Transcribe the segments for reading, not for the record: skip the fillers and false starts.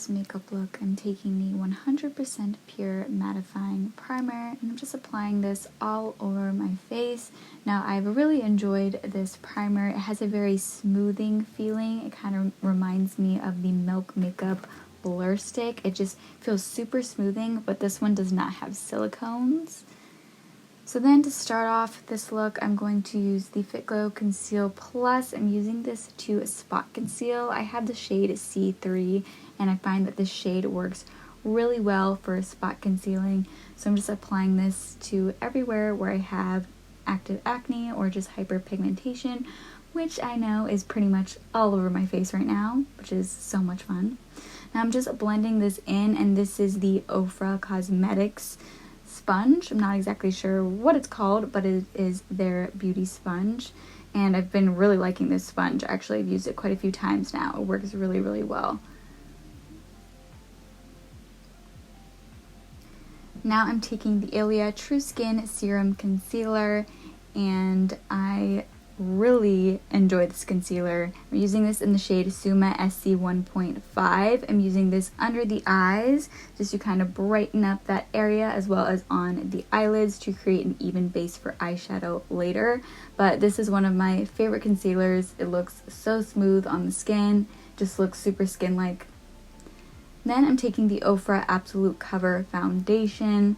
this makeup look, I'm taking the 100% Pure Mattifying Primer, and I'm just applying this all over my face. Now, I've really enjoyed this primer. It has a very smoothing feeling. It kind of reminds me of the Milk Makeup Blur Stick. It just feels super smoothing, but this one does not have silicones. So then to start off this look, I'm going to use the Fitglow Conceal Plus. I'm using this to spot conceal. I have the shade C3, and I find that this shade works really well for spot concealing. So I'm just applying this to everywhere where I have active acne or just hyperpigmentation, which I know is pretty much all over my face right now, which is so much fun. Now I'm just blending this in, and this is the Ofra Cosmetics sponge. I'm not exactly sure what it's called, but it is their beauty sponge, and I've been really liking this sponge. Actually, I've used it quite a few times now. It works really, really well. Now I'm taking the Ilia True Skin Serum Concealer, and I really enjoy this concealer. I'm using this in the shade Suma SC 1.5. I'm using this under the eyes just to kind of brighten up that area, as well as on the eyelids to create an even base for eyeshadow later. But this is one of my favorite concealers. It looks so smooth on the skin, just looks super skin-like. Then I'm taking the Ofra Absolute Cover Foundation,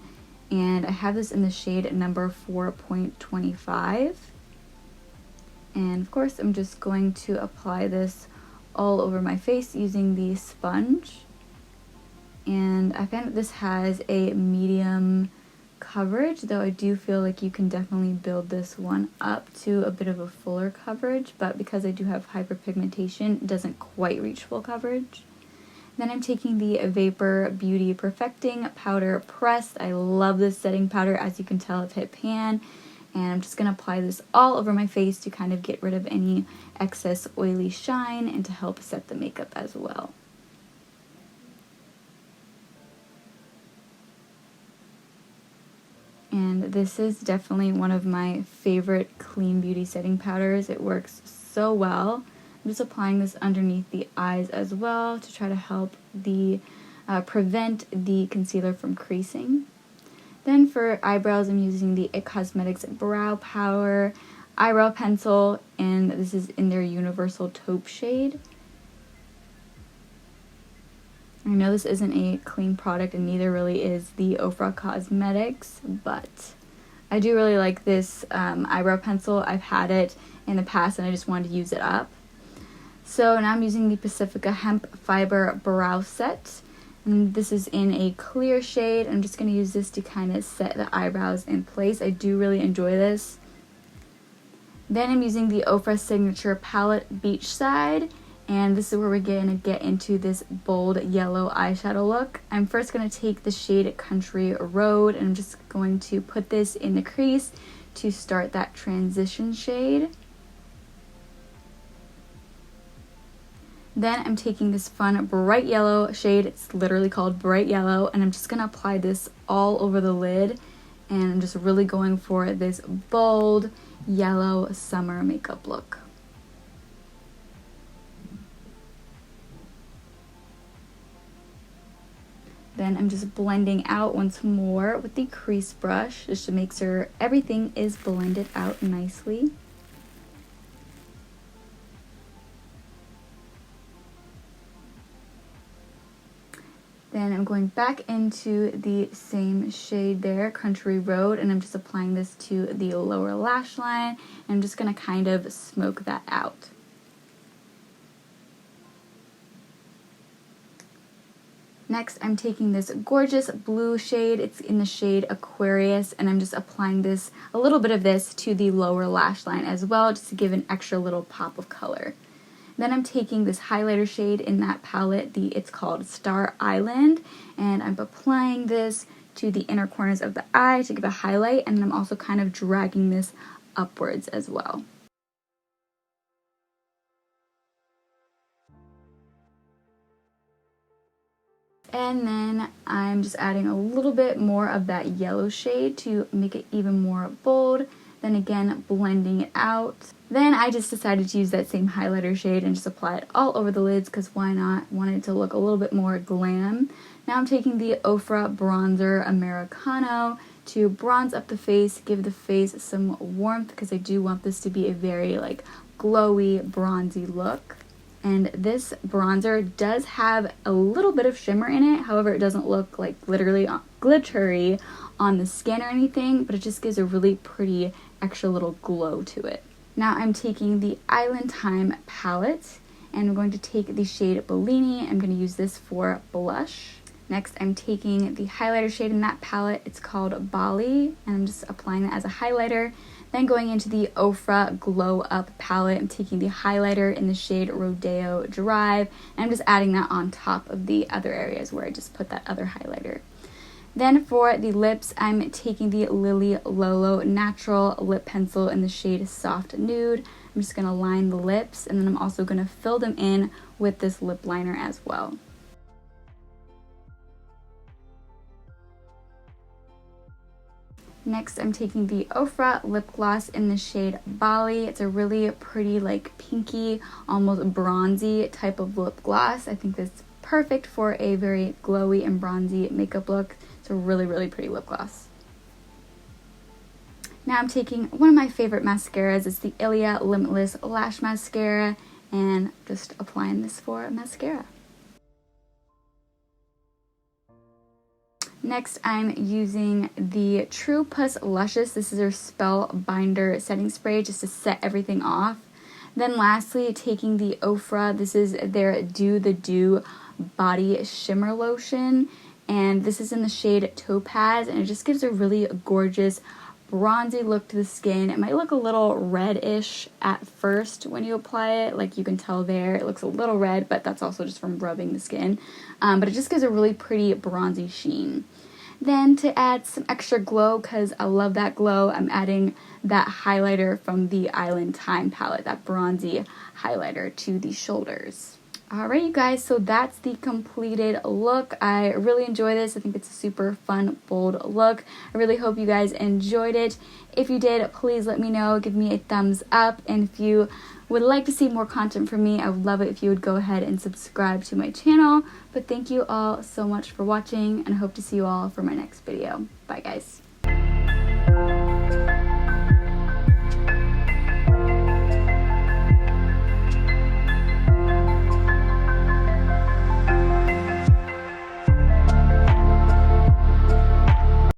and I have this in the shade number 4.25. And of course, I'm just going to apply this all over my face using the sponge. And I find that this has a medium coverage, though I do feel like you can definitely build this one up to a bit of a fuller coverage, but because I do have hyperpigmentation, it doesn't quite reach full coverage. Then I'm taking the Vapour Beauty Perfecting Powder Pressed. I love this setting powder. As you can tell, I've hit pan. And I'm just going to apply this all over my face to kind of get rid of any excess oily shine and to help set the makeup as well. And this is definitely one of my favorite clean beauty setting powders. It works so well. I'm just applying this underneath the eyes as well to try to help prevent the concealer from creasing. Then for eyebrows, I'm using the IT Cosmetics Brow Power Eyebrow Pencil, and this is in their Universal Taupe shade. I know this isn't a clean product, and neither really is the Ofra Cosmetics, but I do really like this eyebrow pencil. I've had it in the past, and I just wanted to use it up. So now I'm using the Pacifica Hemp Fiber Brow Set. And this is in a clear shade. I'm just going to use this to kind of set the eyebrows in place. I do really enjoy this. Then I'm using the Ofra Signature Palette Beachside, and this is where we're going to get into this bold yellow eyeshadow look. I'm first going to take the shade Country Road, and I'm just going to put this in the crease to start that transition shade. Then I'm taking this fun bright yellow shade, it's literally called Bright Yellow, and I'm just going to apply this all over the lid, and I'm just really going for this bold yellow summer makeup look. Then I'm just blending out once more with the crease brush just to make sure everything is blended out nicely. Then I'm going back into the same shade there, Country Road, and I'm just applying this to the lower lash line, and I'm just going to kind of smoke that out. Next, I'm taking this gorgeous blue shade. It's in the shade Aquarius, and I'm just applying this, a little bit of this, to the lower lash line as well, just to give an extra little pop of color. Then I'm taking this highlighter shade in that palette, it's called Star Island, and I'm applying this to the inner corners of the eye to give a highlight, and I'm also kind of dragging this upwards as well. And then I'm just adding a little bit more of that yellow shade to make it even more bold. then again blending it out. Then I just decided to use that same highlighter shade and just apply it all over the lids, because why not? Wanted it to look a little bit more glam. Now I'm taking the Ofra bronzer Americano to bronze up the face, give the face some warmth, because I do want this to be a very like glowy, bronzy look. And this bronzer does have a little bit of shimmer in it, however it doesn't look like glittery on the skin or anything, but it just gives a really pretty extra little glow to it. Now I'm taking the Island Time palette, and I'm going to take the shade Bellini. I'm going to use this for blush. Next, I'm taking the highlighter shade in that palette. It's called Bali, and I'm just applying that as a highlighter. Then going into the Ofra Glow Up palette, I'm taking the highlighter in the shade Rodeo Drive, and I'm just adding that on top of the other areas where I just put that other highlighter. Then for the lips, I'm taking the Lolo Natural Lip Pencil in the shade Soft Nude. I'm just going to line the lips, and then I'm also going to fill them in with this lip liner as well. Next, I'm taking the Ofra Lip Gloss in the shade Bali. It's a really pretty, like pinky, almost bronzy type of lip gloss. I think that's perfect for a very glowy and bronzy makeup look. It's a really, really pretty lip gloss. Now I'm taking one of my favorite mascaras. It's the Ilia Limitless Lash Mascara, and just applying this for mascara. Next, I'm using the Topaz Luscious. This is their Spellbinder setting spray just to set everything off. Then lastly, taking the Ofra. This is their Do the Do Body Shimmer Lotion, and this is in the shade Topaz, and it just gives a really gorgeous bronzy look to the skin. It might look a little reddish at first when you apply it, like you can tell there. It looks a little red, but that's also just from rubbing the skin. But it just gives a really pretty bronzy sheen. Then to add some extra glow, because I love that glow, I'm adding that highlighter from the Island Time palette, that bronzy highlighter to the shoulders. Alright you guys, so that's the completed look. I really enjoy this. I think it's a super fun, bold look. I really hope you guys enjoyed it. If you did, please let me know. Give me a thumbs up. And if you would like to see more content from me, I would love it if you would go ahead and subscribe to my channel. But thank you all so much for watching, and I hope to see you all for my next video. Bye guys.